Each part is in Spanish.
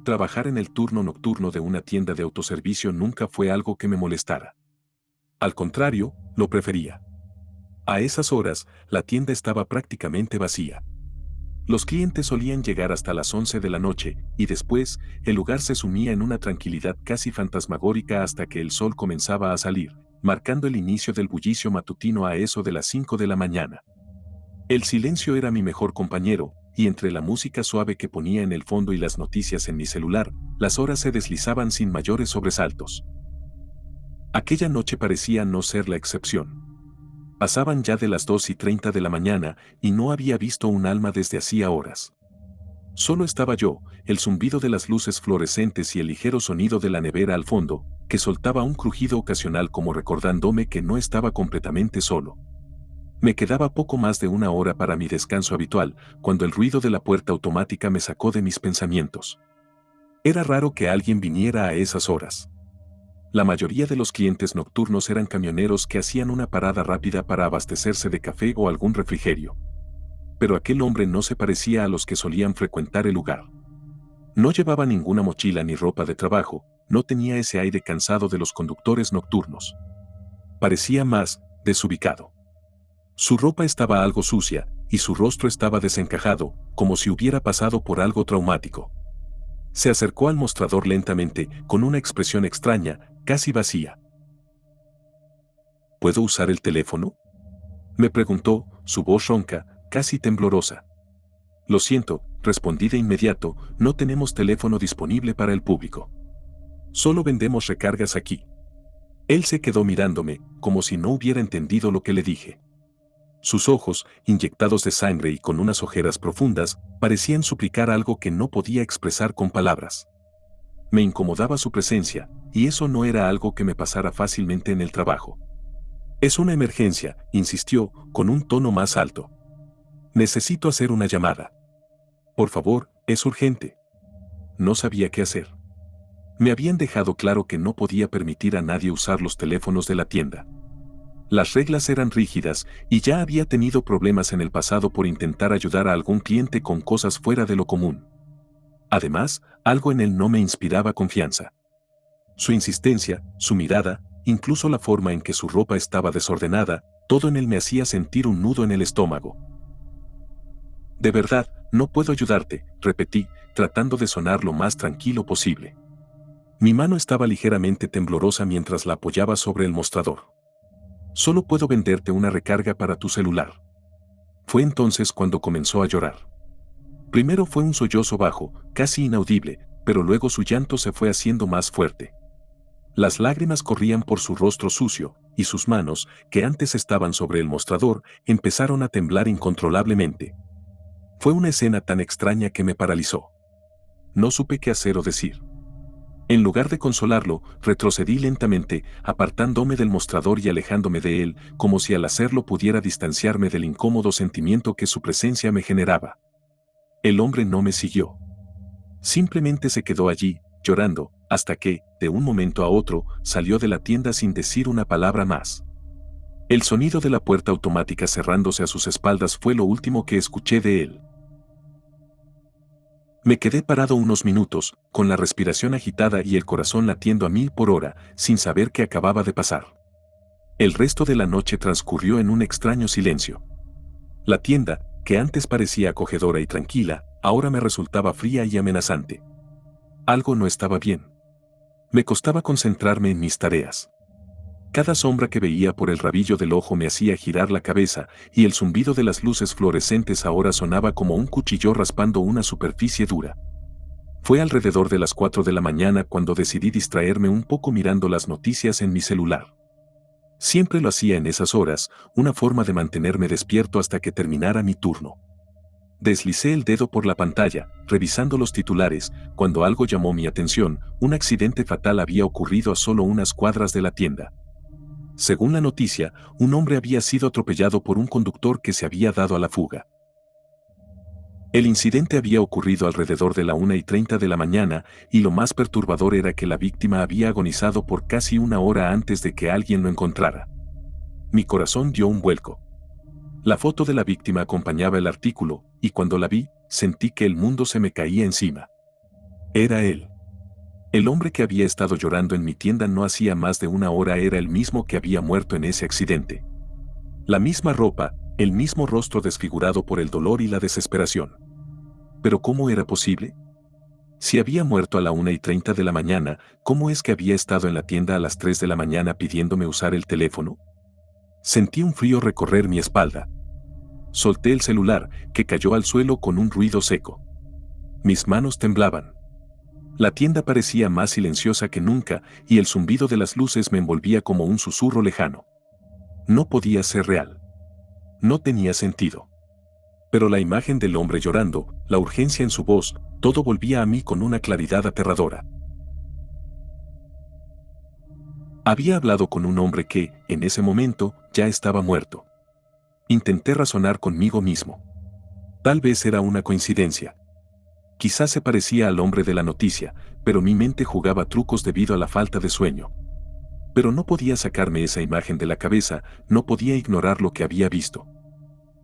Trabajar en el turno nocturno de una tienda de autoservicio nunca fue algo que me molestara. Al contrario, lo prefería. A esas horas, la tienda estaba prácticamente vacía. Los clientes solían llegar hasta las 11 de la noche, y después, el lugar se sumía en una tranquilidad casi fantasmagórica hasta que el sol comenzaba a salir, marcando el inicio del bullicio matutino a eso de las 5 de la mañana. El silencio era mi mejor compañero, y entre la música suave que ponía en el fondo y las noticias en mi celular, las horas se deslizaban sin mayores sobresaltos. Aquella noche parecía no ser la excepción. Pasaban ya de las 2:30 de la mañana y no había visto un alma desde hacía horas. Solo estaba yo, el zumbido de las luces fluorescentes y el ligero sonido de la nevera al fondo, que soltaba un crujido ocasional como recordándome que no estaba completamente solo. Me quedaba poco más de una hora para mi descanso habitual, cuando el ruido de la puerta automática me sacó de mis pensamientos. Era raro que alguien viniera a esas horas. La mayoría de los clientes nocturnos eran camioneros que hacían una parada rápida para abastecerse de café o algún refrigerio. Pero aquel hombre no se parecía a los que solían frecuentar el lugar. No llevaba ninguna mochila ni ropa de trabajo, no tenía ese aire cansado de los conductores nocturnos. Parecía más desubicado. Su ropa estaba algo sucia, y su rostro estaba desencajado, como si hubiera pasado por algo traumático. Se acercó al mostrador lentamente, con una expresión extraña, casi vacía. ¿Puedo usar el teléfono?, me preguntó, su voz ronca, casi temblorosa. Lo siento, respondí de inmediato, no tenemos teléfono disponible para el público. Solo vendemos recargas aquí. Él se quedó mirándome, como si no hubiera entendido lo que le dije. Sus ojos, inyectados de sangre y con unas ojeras profundas, parecían suplicar algo que no podía expresar con palabras. Me incomodaba su presencia, y eso no era algo que me pasara fácilmente en el trabajo. Es una emergencia, insistió, con un tono más alto. Necesito hacer una llamada. Por favor, es urgente. No sabía qué hacer. Me habían dejado claro que no podía permitir a nadie usar los teléfonos de la tienda. Las reglas eran rígidas y ya había tenido problemas en el pasado por intentar ayudar a algún cliente con cosas fuera de lo común. Además, algo en él no me inspiraba confianza. Su insistencia, su mirada, incluso la forma en que su ropa estaba desordenada, todo en él me hacía sentir un nudo en el estómago. De verdad, no puedo ayudarte, repetí, tratando de sonar lo más tranquilo posible. Mi mano estaba ligeramente temblorosa mientras la apoyaba sobre el mostrador. Solo puedo venderte una recarga para tu celular. Fue entonces cuando comenzó a llorar. Primero fue un sollozo bajo, casi inaudible, pero luego su llanto se fue haciendo más fuerte. Las lágrimas corrían por su rostro sucio, y sus manos, que antes estaban sobre el mostrador, empezaron a temblar incontrolablemente. Fue una escena tan extraña que me paralizó. No supe qué hacer o decir. En lugar de consolarlo, retrocedí lentamente, apartándome del mostrador y alejándome de él, como si al hacerlo pudiera distanciarme del incómodo sentimiento que su presencia me generaba. El hombre no me siguió. Simplemente se quedó allí, llorando, hasta que, de un momento a otro, salió de la tienda sin decir una palabra más. El sonido de la puerta automática cerrándose a sus espaldas fue lo último que escuché de él. Me quedé parado unos minutos, con la respiración agitada y el corazón latiendo a 1000 por hora, sin saber qué acababa de pasar. El resto de la noche transcurrió en un extraño silencio. La tienda, que antes parecía acogedora y tranquila, ahora me resultaba fría y amenazante. Algo no estaba bien. Me costaba concentrarme en mis tareas. Cada sombra que veía por el rabillo del ojo me hacía girar la cabeza, y el zumbido de las luces fluorescentes ahora sonaba como un cuchillo raspando una superficie dura. Fue alrededor de las 4 de la mañana cuando decidí distraerme un poco mirando las noticias en mi celular. Siempre lo hacía en esas horas, una forma de mantenerme despierto hasta que terminara mi turno. Deslicé el dedo por la pantalla, revisando los titulares, cuando algo llamó mi atención: un accidente fatal había ocurrido a solo unas cuadras de la tienda. Según la noticia, un hombre había sido atropellado por un conductor que se había dado a la fuga. El incidente había ocurrido alrededor de la 1:30 de la mañana, y lo más perturbador era que la víctima había agonizado por casi una hora antes de que alguien lo encontrara. Mi corazón dio un vuelco. La foto de la víctima acompañaba el artículo, y cuando la vi, sentí que el mundo se me caía encima. Era él. El hombre que había estado llorando en mi tienda no hacía más de una hora era el mismo que había muerto en ese accidente. La misma ropa, el mismo rostro desfigurado por el dolor y la desesperación. ¿Pero cómo era posible? Si había muerto a la 1:30 de la mañana, ¿cómo es que había estado en la tienda a las 3 de la mañana pidiéndome usar el teléfono? Sentí un frío recorrer mi espalda. Solté el celular, que cayó al suelo con un ruido seco. Mis manos temblaban. La tienda parecía más silenciosa que nunca, y el zumbido de las luces me envolvía como un susurro lejano. No podía ser real. No tenía sentido. Pero la imagen del hombre llorando, la urgencia en su voz, todo volvía a mí con una claridad aterradora. Había hablado con un hombre que, en ese momento, ya estaba muerto. Intenté razonar conmigo mismo. Tal vez era una coincidencia. Quizás se parecía al hombre de la noticia, pero mi mente jugaba trucos debido a la falta de sueño. Pero no podía sacarme esa imagen de la cabeza, no podía ignorar lo que había visto.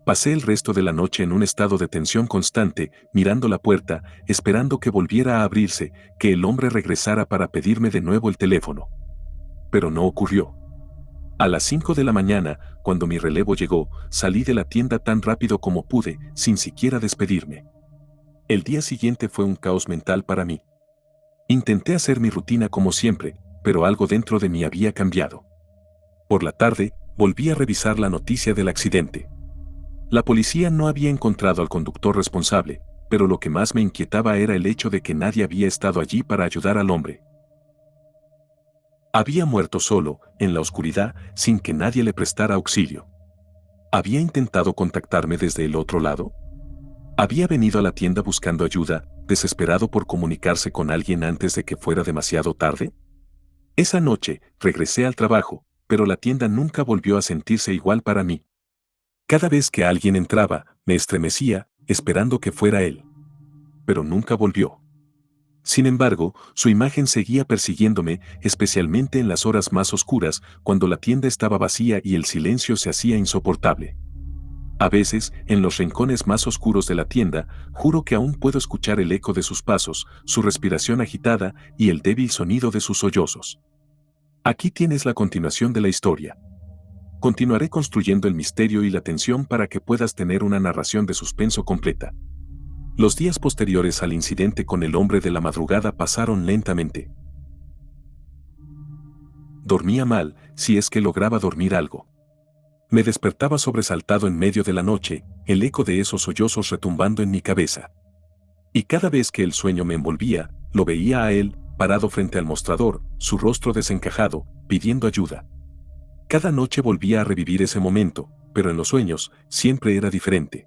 Pasé el resto de la noche en un estado de tensión constante, mirando la puerta, esperando que volviera a abrirse, que el hombre regresara para pedirme de nuevo el teléfono. Pero no ocurrió. A las 5 de la mañana, cuando mi relevo llegó, salí de la tienda tan rápido como pude, sin siquiera despedirme. El día siguiente fue un caos mental para mí. Intenté hacer mi rutina como siempre, pero algo dentro de mí había cambiado. Por la tarde, volví a revisar la noticia del accidente. La policía no había encontrado al conductor responsable, pero lo que más me inquietaba era el hecho de que nadie había estado allí para ayudar al hombre. Había muerto solo, en la oscuridad, sin que nadie le prestara auxilio. ¿Había intentado contactarme desde el otro lado? ¿Había venido a la tienda buscando ayuda, desesperado por comunicarse con alguien antes de que fuera demasiado tarde? Esa noche, regresé al trabajo, pero la tienda nunca volvió a sentirse igual para mí. Cada vez que alguien entraba, me estremecía, esperando que fuera él. Pero nunca volvió. Sin embargo, su imagen seguía persiguiéndome, especialmente en las horas más oscuras, cuando la tienda estaba vacía y el silencio se hacía insoportable. A veces, en los rincones más oscuros de la tienda, juro que aún puedo escuchar el eco de sus pasos, su respiración agitada y el débil sonido de sus sollozos. Aquí tienes la continuación de la historia. Continuaré construyendo el misterio y la tensión para que puedas tener una narración de suspenso completa. Los días posteriores al incidente con el hombre de la madrugada pasaron lentamente. Dormía mal, si es que lograba dormir algo. Me despertaba sobresaltado en medio de la noche, el eco de esos sollozos retumbando en mi cabeza. Y cada vez que el sueño me envolvía, lo veía a él, parado frente al mostrador, su rostro desencajado, pidiendo ayuda. Cada noche volvía a revivir ese momento, pero en los sueños, siempre era diferente.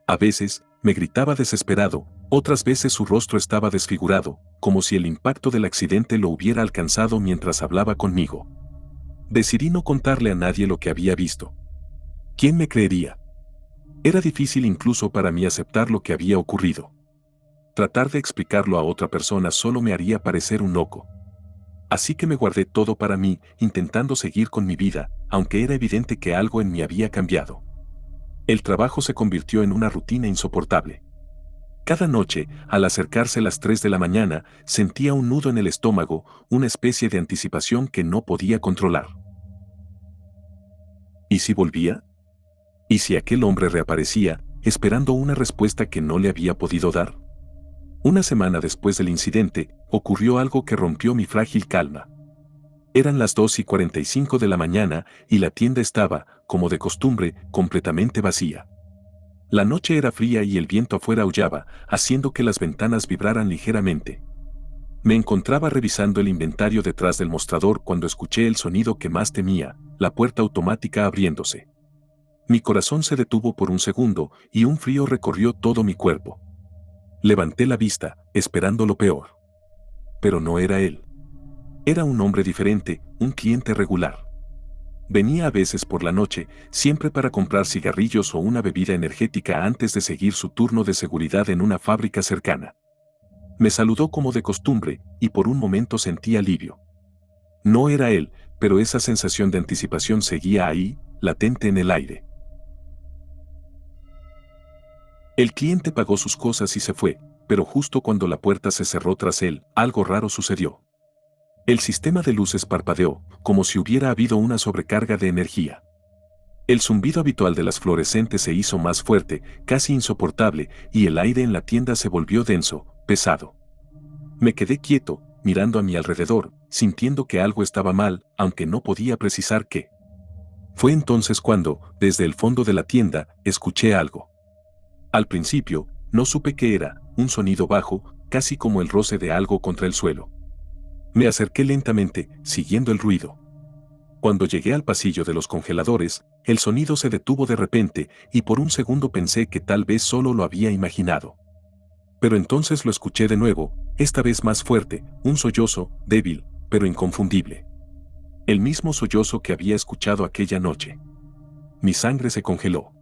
A veces, me gritaba desesperado, otras veces su rostro estaba desfigurado, como si el impacto del accidente lo hubiera alcanzado mientras hablaba conmigo. Decidí no contarle a nadie lo que había visto. ¿Quién me creería? Era difícil incluso para mí aceptar lo que había ocurrido. Tratar de explicarlo a otra persona solo me haría parecer un loco. Así que me guardé todo para mí, intentando seguir con mi vida, aunque era evidente que algo en mí había cambiado. El trabajo se convirtió en una rutina insoportable. Cada noche, al acercarse las 3 de la mañana, sentía un nudo en el estómago, una especie de anticipación que no podía controlar. ¿Y si volvía? ¿Y si aquel hombre reaparecía, esperando una respuesta que no le había podido dar? Una semana después del incidente, ocurrió algo que rompió mi frágil calma. Eran las 2:45 de la mañana y la tienda estaba, como de costumbre, completamente vacía. La noche era fría y el viento afuera aullaba, haciendo que las ventanas vibraran ligeramente. Me encontraba revisando el inventario detrás del mostrador cuando escuché el sonido que más temía, la puerta automática abriéndose. Mi corazón se detuvo por un segundo y un frío recorrió todo mi cuerpo. Levanté la vista, esperando lo peor. Pero no era él. Era un hombre diferente, un cliente regular. Venía a veces por la noche, siempre para comprar cigarrillos o una bebida energética antes de seguir su turno de seguridad en una fábrica cercana. Me saludó como de costumbre, y por un momento sentí alivio. No era él, pero esa sensación de anticipación seguía ahí, latente en el aire. El cliente pagó sus cosas y se fue, pero justo cuando la puerta se cerró tras él, algo raro sucedió. El sistema de luces parpadeó, como si hubiera habido una sobrecarga de energía. El zumbido habitual de las fluorescentes se hizo más fuerte, casi insoportable, y el aire en la tienda se volvió denso, pesado. Me quedé quieto, mirando a mi alrededor, sintiendo que algo estaba mal, aunque no podía precisar qué. Fue entonces cuando, desde el fondo de la tienda, escuché algo. Al principio, no supe qué era, un sonido bajo, casi como el roce de algo contra el suelo. Me acerqué lentamente, siguiendo el ruido. Cuando llegué al pasillo de los congeladores, el sonido se detuvo de repente y por un segundo pensé que tal vez solo lo había imaginado. Pero entonces lo escuché de nuevo, esta vez más fuerte, un sollozo, débil, pero inconfundible. El mismo sollozo que había escuchado aquella noche. Mi sangre se congeló.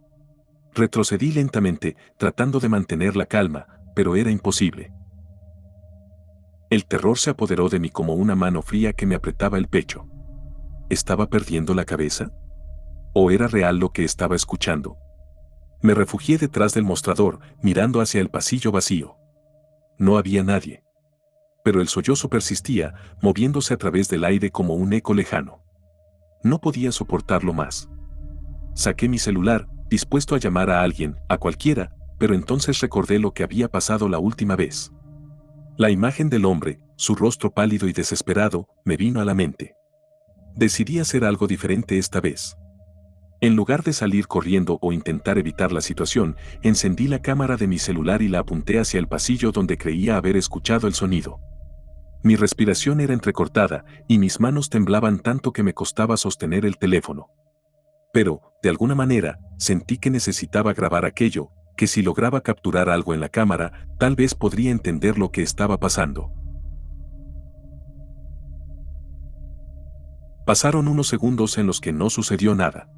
Retrocedí lentamente, tratando de mantener la calma, pero era imposible. El terror se apoderó de mí como una mano fría que me apretaba el pecho. ¿Estaba perdiendo la cabeza? ¿O era real lo que estaba escuchando? Me refugié detrás del mostrador, mirando hacia el pasillo vacío. No había nadie. Pero el sollozo persistía, moviéndose a través del aire como un eco lejano. No podía soportarlo más. Saqué mi celular, dispuesto a llamar a alguien, a cualquiera, pero entonces recordé lo que había pasado la última vez. La imagen del hombre, su rostro pálido y desesperado, me vino a la mente. Decidí hacer algo diferente esta vez. En lugar de salir corriendo o intentar evitar la situación, encendí la cámara de mi celular y la apunté hacia el pasillo donde creía haber escuchado el sonido. Mi respiración era entrecortada y mis manos temblaban tanto que me costaba sostener el teléfono. Pero, de alguna manera, sentí que necesitaba grabar aquello, que si lograba capturar algo en la cámara, tal vez podría entender lo que estaba pasando. Pasaron unos segundos en los que no sucedió nada.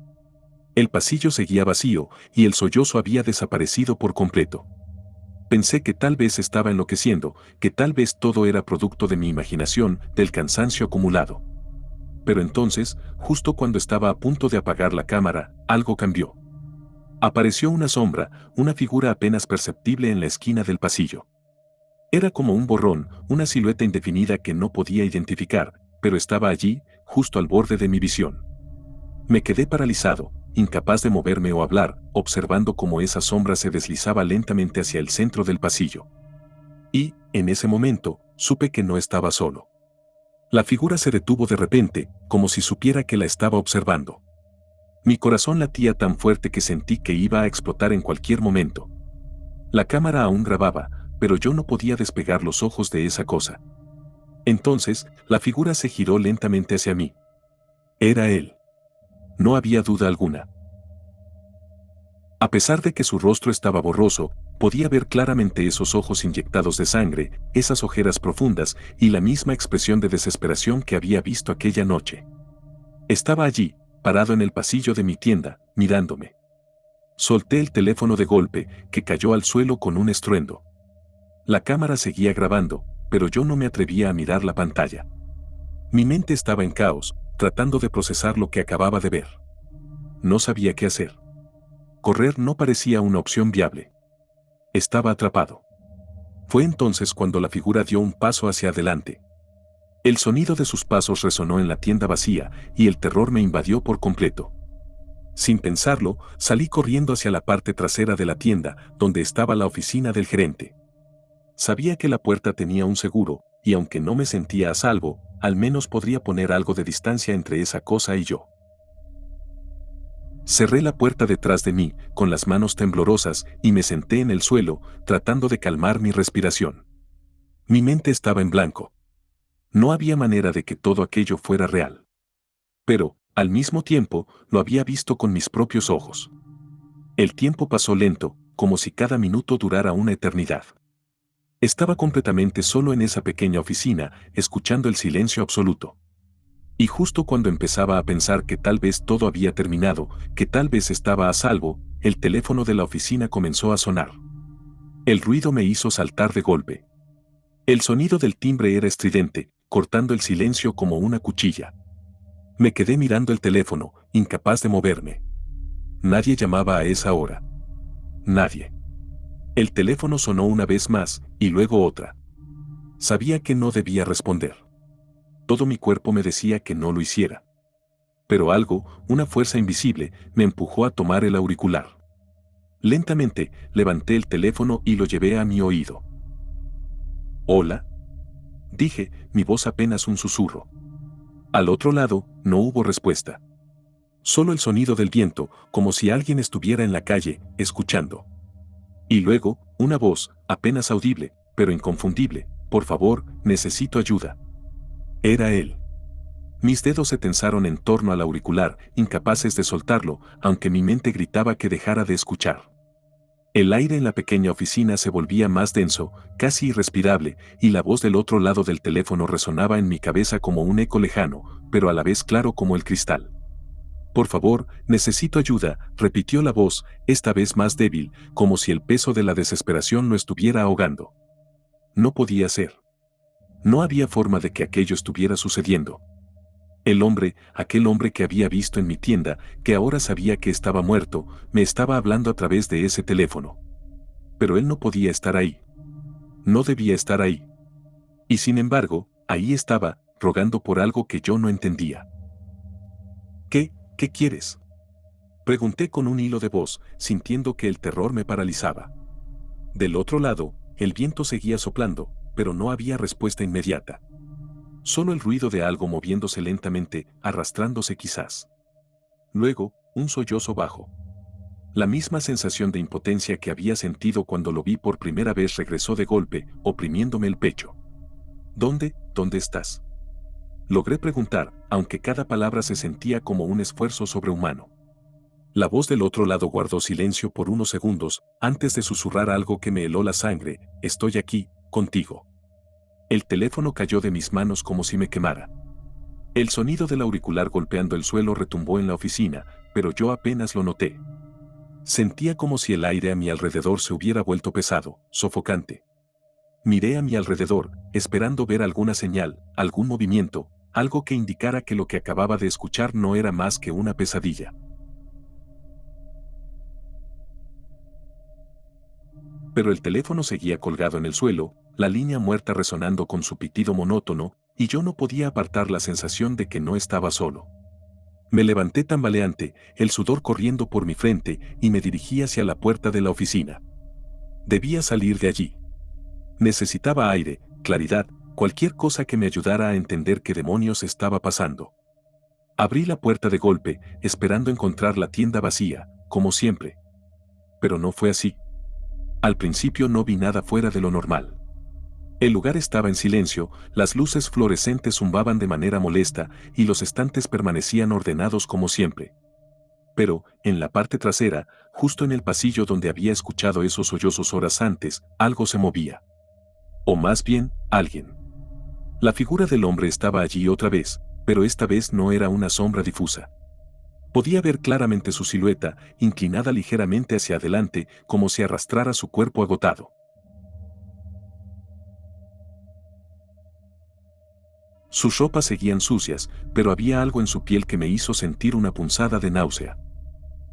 El pasillo seguía vacío y el sollozo había desaparecido por completo. Pensé que tal vez estaba enloqueciendo, que tal vez todo era producto de mi imaginación, del cansancio acumulado. Pero entonces, justo cuando estaba a punto de apagar la cámara, algo cambió. Apareció una sombra, una figura apenas perceptible en la esquina del pasillo. Era como un borrón, una silueta indefinida que no podía identificar, pero estaba allí, justo al borde de mi visión. Me quedé paralizado, incapaz de moverme o hablar, observando cómo esa sombra se deslizaba lentamente hacia el centro del pasillo. Y, en ese momento, supe que no estaba solo. La figura se detuvo de repente, como si supiera que la estaba observando. Mi corazón latía tan fuerte que sentí que iba a explotar en cualquier momento. La cámara aún grababa, pero yo no podía despegar los ojos de esa cosa. Entonces, la figura se giró lentamente hacia mí. Era él. No había duda alguna. A pesar de que su rostro estaba borroso, podía ver claramente esos ojos inyectados de sangre, esas ojeras profundas y la misma expresión de desesperación que había visto aquella noche. Estaba allí, parado en el pasillo de mi tienda, mirándome. Solté el teléfono de golpe, que cayó al suelo con un estruendo. La cámara seguía grabando, pero yo no me atrevía a mirar la pantalla. Mi mente estaba en caos, tratando de procesar lo que acababa de ver. No sabía qué hacer. Correr no parecía una opción viable. Estaba atrapado. Fue entonces cuando la figura dio un paso hacia adelante. El sonido de sus pasos resonó en la tienda vacía y el terror me invadió por completo. Sin pensarlo, salí corriendo hacia la parte trasera de la tienda, donde estaba la oficina del gerente. Sabía que la puerta tenía un seguro, y aunque no me sentía a salvo, al menos podría poner algo de distancia entre esa cosa y yo. Cerré la puerta detrás de mí, con las manos temblorosas, y me senté en el suelo, tratando de calmar mi respiración. Mi mente estaba en blanco. No había manera de que todo aquello fuera real. Pero, al mismo tiempo, lo había visto con mis propios ojos. El tiempo pasó lento, como si cada minuto durara una eternidad. Estaba completamente solo en esa pequeña oficina, escuchando el silencio absoluto. Y justo cuando empezaba a pensar que tal vez todo había terminado, que tal vez estaba a salvo, el teléfono de la oficina comenzó a sonar. El ruido me hizo saltar de golpe. El sonido del timbre era estridente, cortando el silencio como una cuchilla. Me quedé mirando el teléfono, incapaz de moverme. Nadie llamaba a esa hora. Nadie. El teléfono sonó una vez más, y luego otra. Sabía que no debía responder. Todo mi cuerpo me decía que no lo hiciera. Pero algo, una fuerza invisible, me empujó a tomar el auricular. Lentamente, levanté el teléfono y lo llevé a mi oído. «Hola», dije, mi voz apenas un susurro. Al otro lado, no hubo respuesta. Solo el sonido del viento, como si alguien estuviera en la calle, escuchando. Y luego, una voz, apenas audible, pero inconfundible: «Por favor, necesito ayuda». Era él. Mis dedos se tensaron en torno al auricular, incapaces de soltarlo, aunque mi mente gritaba que dejara de escuchar. El aire en la pequeña oficina se volvía más denso, casi irrespirable, y la voz del otro lado del teléfono resonaba en mi cabeza como un eco lejano, pero a la vez claro como el cristal. «Por favor, necesito ayuda», repitió la voz, esta vez más débil, como si el peso de la desesperación lo estuviera ahogando. No podía ser. No había forma de que aquello estuviera sucediendo. El hombre, aquel hombre que había visto en mi tienda, que ahora sabía que estaba muerto, me estaba hablando a través de ese teléfono. Pero él no podía estar ahí. No debía estar ahí. Y sin embargo, ahí estaba, rogando por algo que yo no entendía. ¿Qué quieres?», pregunté con un hilo de voz, sintiendo que el terror me paralizaba. Del otro lado, el viento seguía soplando, pero no había respuesta inmediata. Solo el ruido de algo moviéndose lentamente, arrastrándose quizás. Luego, un sollozo bajo. La misma sensación de impotencia que había sentido cuando lo vi por primera vez regresó de golpe, oprimiéndome el pecho. ¿Dónde estás?», logré preguntar, aunque cada palabra se sentía como un esfuerzo sobrehumano. La voz del otro lado guardó silencio por unos segundos, antes de susurrar algo que me heló la sangre: «Estoy aquí, contigo». El teléfono cayó de mis manos como si me quemara. El sonido del auricular golpeando el suelo retumbó en la oficina, pero yo apenas lo noté. Sentía como si el aire a mi alrededor se hubiera vuelto pesado, sofocante. Miré a mi alrededor, esperando ver alguna señal, algún movimiento, algo que indicara que lo que acababa de escuchar no era más que una pesadilla. Pero el teléfono seguía colgado en el suelo, la línea muerta resonando con su pitido monótono, y yo no podía apartar la sensación de que no estaba solo. Me levanté tambaleante, el sudor corriendo por mi frente, y me dirigí hacia la puerta de la oficina. Debía salir de allí. Necesitaba aire, claridad, cualquier cosa que me ayudara a entender qué demonios estaba pasando. Abrí la puerta de golpe, esperando encontrar la tienda vacía, como siempre. Pero no fue así. Al principio no vi nada fuera de lo normal. El lugar estaba en silencio, las luces fluorescentes zumbaban de manera molesta y los estantes permanecían ordenados como siempre. Pero, en la parte trasera, justo en el pasillo donde había escuchado esos sollozos horas antes, algo se movía. O más bien, alguien. La figura del hombre estaba allí otra vez, pero esta vez no era una sombra difusa. Podía ver claramente su silueta, inclinada ligeramente hacia adelante, como si arrastrara su cuerpo agotado. Sus ropas seguían sucias, pero había algo en su piel que me hizo sentir una punzada de náusea.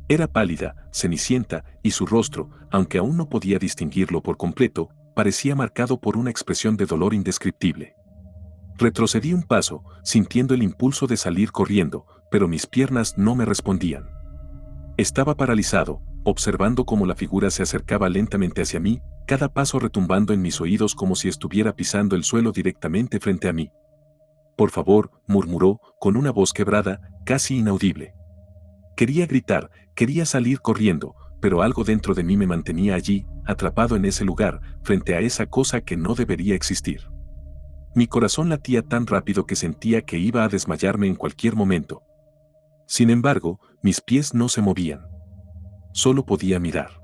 Era pálida, cenicienta, y su rostro, aunque aún no podía distinguirlo por completo, parecía marcado por una expresión de dolor indescriptible. Retrocedí un paso, sintiendo el impulso de salir corriendo, pero mis piernas no me respondían. Estaba paralizado, observando cómo la figura se acercaba lentamente hacia mí, cada paso retumbando en mis oídos como si estuviera pisando el suelo directamente frente a mí. «Por favor», murmuró, con una voz quebrada, casi inaudible. Quería gritar, quería salir corriendo, pero algo dentro de mí me mantenía allí, atrapado en ese lugar, frente a esa cosa que no debería existir. Mi corazón latía tan rápido que sentía que iba a desmayarme en cualquier momento. Sin embargo, mis pies no se movían. Solo podía mirar.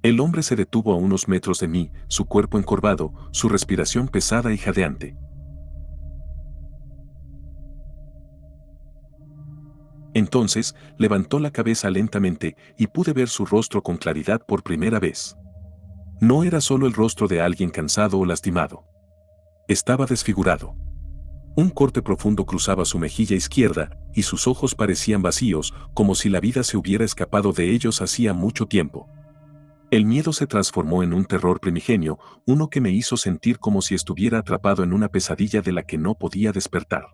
El hombre se detuvo a unos metros de mí, su cuerpo encorvado, su respiración pesada y jadeante. Entonces, levantó la cabeza lentamente y pude ver su rostro con claridad por primera vez. No era solo el rostro de alguien cansado o lastimado. Estaba desfigurado. Un corte profundo cruzaba su mejilla izquierda, y sus ojos parecían vacíos, como si la vida se hubiera escapado de ellos hacía mucho tiempo. El miedo se transformó en un terror primigenio, uno que me hizo sentir como si estuviera atrapado en una pesadilla de la que no podía despertar.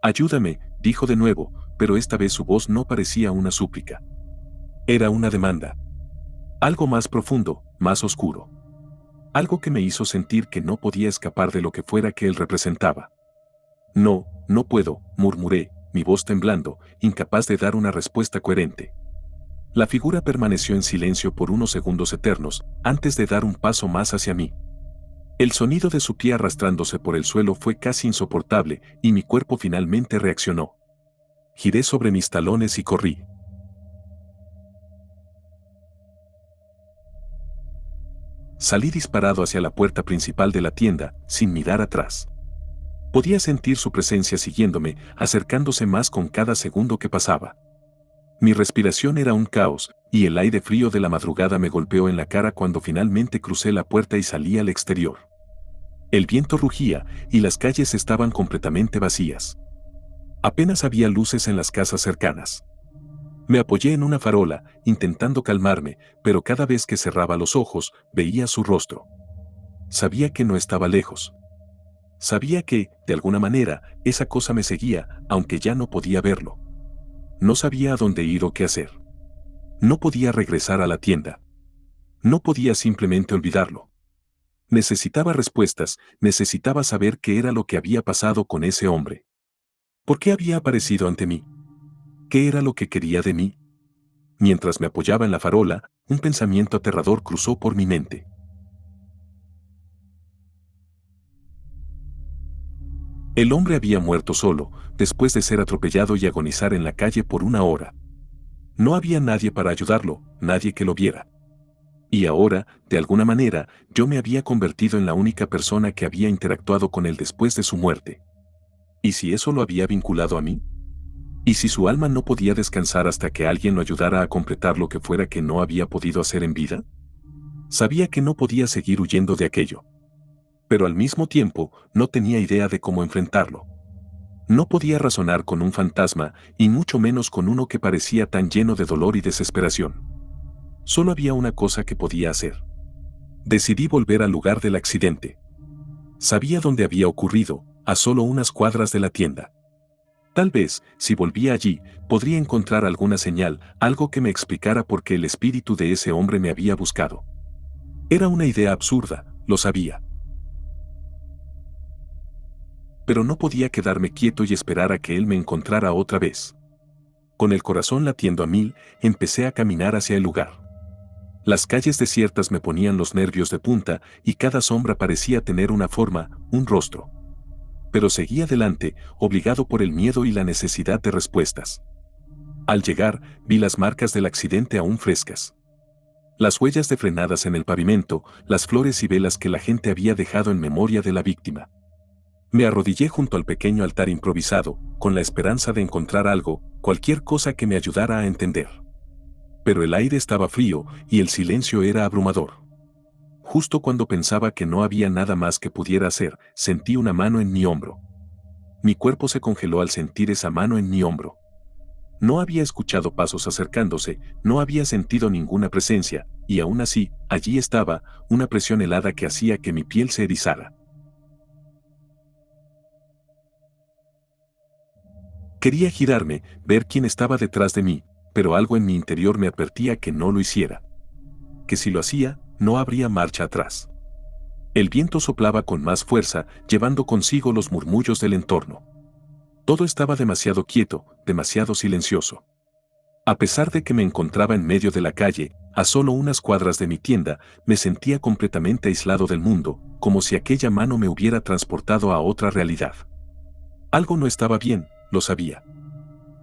Ayúdame, dijo de nuevo, pero esta vez su voz no parecía una súplica. Era una demanda. Algo más profundo, más oscuro. Algo que me hizo sentir que no podía escapar de lo que fuera que él representaba. No, no puedo, murmuré, mi voz temblando, incapaz de dar una respuesta coherente. La figura permaneció en silencio por unos segundos eternos, antes de dar un paso más hacia mí. El sonido de su pie arrastrándose por el suelo fue casi insoportable, y mi cuerpo finalmente reaccionó. Giré sobre mis talones y corrí. Salí disparado hacia la puerta principal de la tienda, sin mirar atrás. Podía sentir su presencia siguiéndome, acercándose más con cada segundo que pasaba. Mi respiración era un caos, y el aire frío de la madrugada me golpeó en la cara cuando finalmente crucé la puerta y salí al exterior. El viento rugía, y las calles estaban completamente vacías. Apenas había luces en las casas cercanas. Me apoyé en una farola, intentando calmarme, pero cada vez que cerraba los ojos, veía su rostro. Sabía que no estaba lejos. Sabía que, de alguna manera, esa cosa me seguía, aunque ya no podía verlo. No sabía a dónde ir o qué hacer. No podía regresar a la tienda. No podía simplemente olvidarlo. Necesitaba respuestas, necesitaba saber qué era lo que había pasado con ese hombre. ¿Por qué había aparecido ante mí? ¿Qué era lo que quería de mí? Mientras me apoyaba en la farola, un pensamiento aterrador cruzó por mi mente. El hombre había muerto solo, después de ser atropellado y agonizar en la calle por una hora. No había nadie para ayudarlo, nadie que lo viera. Y ahora, de alguna manera, yo me había convertido en la única persona que había interactuado con él después de su muerte. ¿Y si eso lo había vinculado a mí? ¿Y si su alma no podía descansar hasta que alguien lo ayudara a completar lo que fuera que no había podido hacer en vida? Sabía que no podía seguir huyendo de aquello. Pero al mismo tiempo, no tenía idea de cómo enfrentarlo. No podía razonar con un fantasma, y mucho menos con uno que parecía tan lleno de dolor y desesperación. Solo había una cosa que podía hacer. Decidí volver al lugar del accidente. Sabía dónde había ocurrido, a solo unas cuadras de la tienda. Tal vez, si volvía allí, podría encontrar alguna señal, algo que me explicara por qué el espíritu de ese hombre me había buscado. Era una idea absurda, lo sabía. Pero no podía quedarme quieto y esperar a que él me encontrara otra vez. Con el corazón latiendo a mil, empecé a caminar hacia el lugar. Las calles desiertas me ponían los nervios de punta y cada sombra parecía tener una forma, un rostro. Pero seguí adelante, obligado por el miedo y la necesidad de respuestas. Al llegar, vi las marcas del accidente aún frescas. Las huellas de frenadas en el pavimento, las flores y velas que la gente había dejado en memoria de la víctima. Me arrodillé junto al pequeño altar improvisado, con la esperanza de encontrar algo, cualquier cosa que me ayudara a entender. Pero el aire estaba frío y el silencio era abrumador. Justo cuando pensaba que no había nada más que pudiera hacer, sentí una mano en mi hombro. Mi cuerpo se congeló al sentir esa mano en mi hombro. No había escuchado pasos acercándose, no había sentido ninguna presencia, y aún así, allí estaba, una presión helada que hacía que mi piel se erizara. Quería girarme, ver quién estaba detrás de mí, pero algo en mi interior me advertía que no lo hiciera. Que si lo hacía, no habría marcha atrás. El viento soplaba con más fuerza, llevando consigo los murmullos del entorno. Todo estaba demasiado quieto, demasiado silencioso. A pesar de que me encontraba en medio de la calle, a solo unas cuadras de mi tienda, me sentía completamente aislado del mundo, como si aquella mano me hubiera transportado a otra realidad. Algo no estaba bien, lo sabía.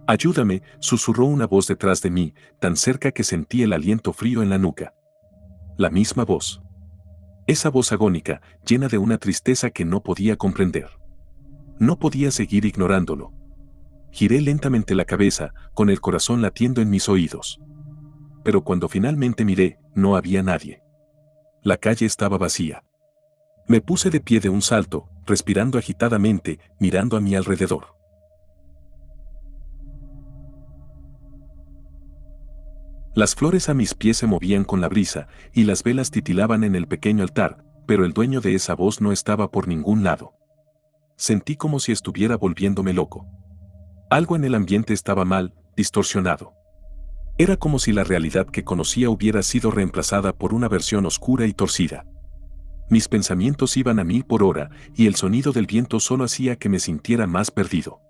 Ayúdame, susurró una voz detrás de mí, tan cerca que sentí el aliento frío en la nuca. La misma voz. Esa voz agónica, llena de una tristeza que no podía comprender. No podía seguir ignorándolo. Giré lentamente la cabeza, con el corazón latiendo en mis oídos. Pero cuando finalmente miré, no había nadie. La calle estaba vacía. Me puse de pie de un salto, respirando agitadamente, mirando a mi alrededor. Las flores a mis pies se movían con la brisa y las velas titilaban en el pequeño altar, pero el dueño de esa voz no estaba por ningún lado. Sentí como si estuviera volviéndome loco. Algo en el ambiente estaba mal, distorsionado. Era como si la realidad que conocía hubiera sido reemplazada por una versión oscura y torcida. Mis pensamientos iban a 1000 por hora y el sonido del viento solo hacía que me sintiera más perdido.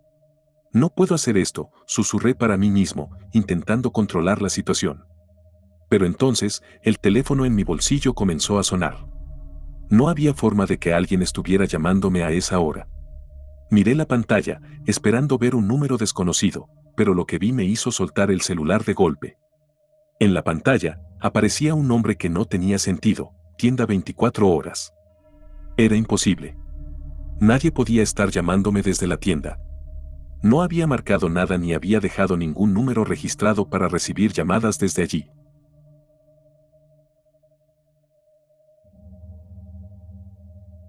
No puedo hacer esto, susurré para mí mismo, intentando controlar la situación. Pero entonces, el teléfono en mi bolsillo comenzó a sonar. No había forma de que alguien estuviera llamándome a esa hora. Miré la pantalla, esperando ver un número desconocido, pero lo que vi me hizo soltar el celular de golpe. En la pantalla, aparecía un nombre que no tenía sentido, tienda 24 horas. Era imposible. Nadie podía estar llamándome desde la tienda. No había marcado nada ni había dejado ningún número registrado para recibir llamadas desde allí.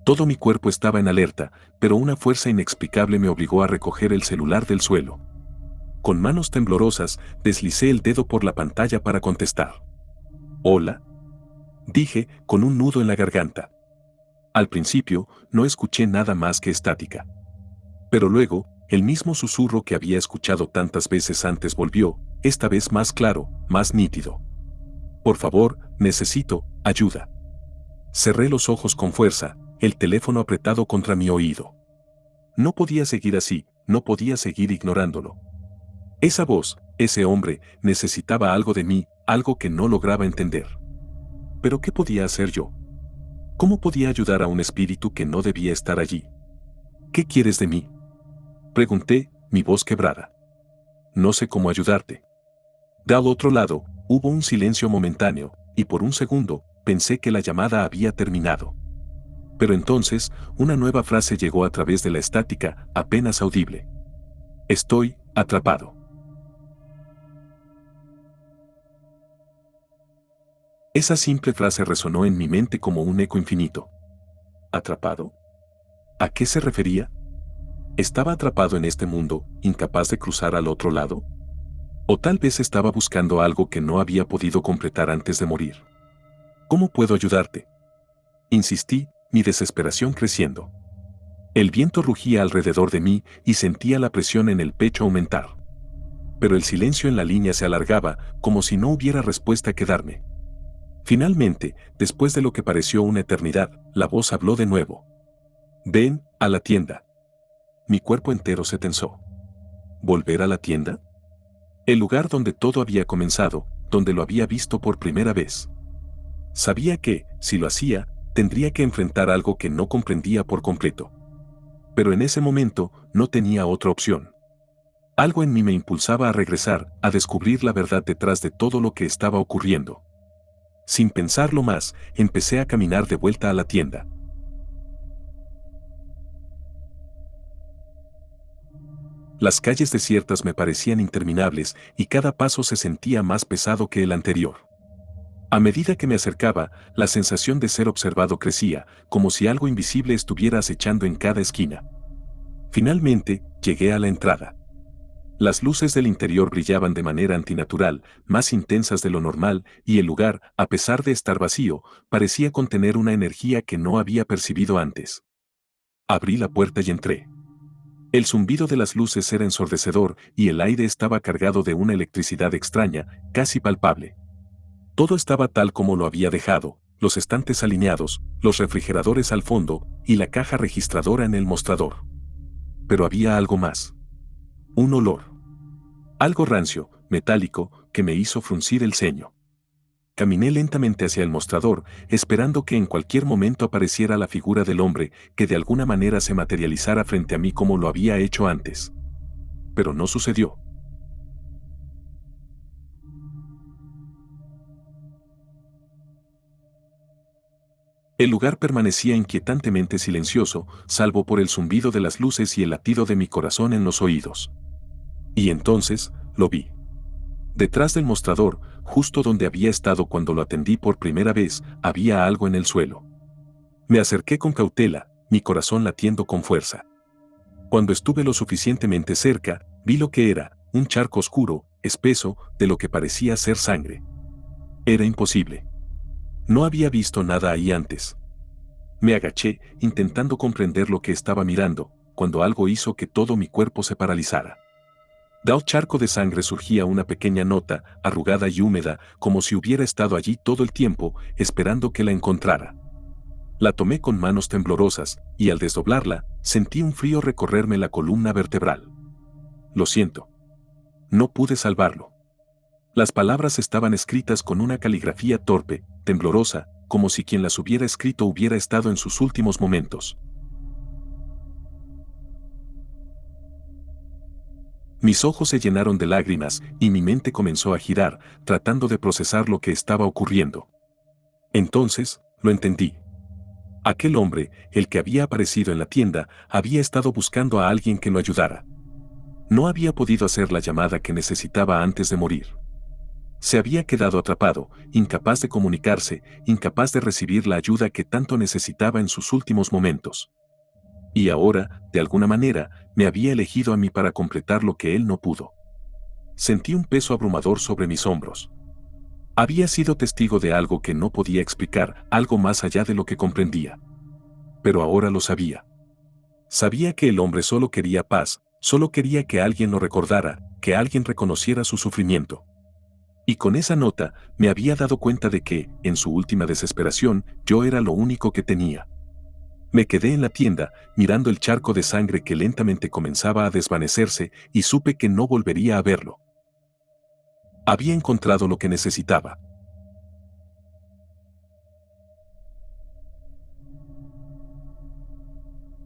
Todo mi cuerpo estaba en alerta, pero una fuerza inexplicable me obligó a recoger el celular del suelo. Con manos temblorosas, deslicé el dedo por la pantalla para contestar. «Hola», dije, con un nudo en la garganta. Al principio, no escuché nada más que estática. Pero luego, el mismo susurro que había escuchado tantas veces antes volvió, esta vez más claro, más nítido. «Por favor, necesito ayuda». Cerré los ojos con fuerza, el teléfono apretado contra mi oído. No podía seguir así, no podía seguir ignorándolo. Esa voz, ese hombre, necesitaba algo de mí, algo que no lograba entender. ¿Pero qué podía hacer yo? ¿Cómo podía ayudar a un espíritu que no debía estar allí? «¿Qué quieres de mí?», pregunté, mi voz quebrada. «No sé cómo ayudarte». Del otro lado, hubo un silencio momentáneo, y por un segundo, pensé que la llamada había terminado. Pero entonces, una nueva frase llegó a través de la estática, apenas audible. «Estoy atrapado». Esa simple frase resonó en mi mente como un eco infinito. ¿Atrapado? ¿A qué se refería? ¿Estaba atrapado en este mundo, incapaz de cruzar al otro lado? ¿O tal vez estaba buscando algo que no había podido completar antes de morir? «¿Cómo puedo ayudarte?», insistí, mi desesperación creciendo. El viento rugía alrededor de mí y sentía la presión en el pecho aumentar. Pero el silencio en la línea se alargaba, como si no hubiera respuesta que darme. Finalmente, después de lo que pareció una eternidad, la voz habló de nuevo. «Ven a la tienda». Mi cuerpo entero se tensó. ¿Volver a la tienda? El lugar donde todo había comenzado, donde lo había visto por primera vez. Sabía que, si lo hacía, tendría que enfrentar algo que no comprendía por completo. Pero en ese momento, no tenía otra opción. Algo en mí me impulsaba a regresar, a descubrir la verdad detrás de todo lo que estaba ocurriendo. Sin pensarlo más, empecé a caminar de vuelta a la tienda. Las calles desiertas me parecían interminables y cada paso se sentía más pesado que el anterior. A medida que me acercaba, la sensación de ser observado crecía, como si algo invisible estuviera acechando en cada esquina. Finalmente, llegué a la entrada. Las luces del interior brillaban de manera antinatural, más intensas de lo normal, y el lugar, a pesar de estar vacío, parecía contener una energía que no había percibido antes. Abrí la puerta y entré. El zumbido de las luces era ensordecedor y el aire estaba cargado de una electricidad extraña, casi palpable. Todo estaba tal como lo había dejado, los estantes alineados, los refrigeradores al fondo y la caja registradora en el mostrador. Pero había algo más. Un olor. Algo rancio, metálico, que me hizo fruncir el ceño. Caminé lentamente hacia el mostrador, esperando que en cualquier momento apareciera la figura del hombre, que de alguna manera se materializara frente a mí como lo había hecho antes. Pero no sucedió. El lugar permanecía inquietantemente silencioso, salvo por el zumbido de las luces y el latido de mi corazón en los oídos. Y entonces, lo vi. Detrás del mostrador, justo donde había estado cuando lo atendí por primera vez, había algo en el suelo. Me acerqué con cautela, mi corazón latiendo con fuerza. Cuando estuve lo suficientemente cerca, vi lo que era, un charco oscuro, espeso, de lo que parecía ser sangre. Era imposible. No había visto nada ahí antes. Me agaché, intentando comprender lo que estaba mirando, cuando algo hizo que todo mi cuerpo se paralizara. Del charco de sangre surgía una pequeña nota, arrugada y húmeda, como si hubiera estado allí todo el tiempo, esperando que la encontrara. La tomé con manos temblorosas, y al desdoblarla, sentí un frío recorrerme la columna vertebral. Lo siento. No pude salvarlo. Las palabras estaban escritas con una caligrafía torpe, temblorosa, como si quien las hubiera escrito hubiera estado en sus últimos momentos. Mis ojos se llenaron de lágrimas y mi mente comenzó a girar, tratando de procesar lo que estaba ocurriendo. Entonces, lo entendí. Aquel hombre, el que había aparecido en la tienda, había estado buscando a alguien que lo ayudara. No había podido hacer la llamada que necesitaba antes de morir. Se había quedado atrapado, incapaz de comunicarse, incapaz de recibir la ayuda que tanto necesitaba en sus últimos momentos. Y ahora, de alguna manera, me había elegido a mí para completar lo que él no pudo. Sentí un peso abrumador sobre mis hombros. Había sido testigo de algo que no podía explicar, algo más allá de lo que comprendía. Pero ahora lo sabía. Sabía que el hombre solo quería paz, solo quería que alguien lo recordara, que alguien reconociera su sufrimiento. Y con esa nota, me había dado cuenta de que, en su última desesperación, yo era lo único que tenía. Me quedé en la tienda, mirando el charco de sangre que lentamente comenzaba a desvanecerse, y supe que no volvería a verlo. Había encontrado lo que necesitaba.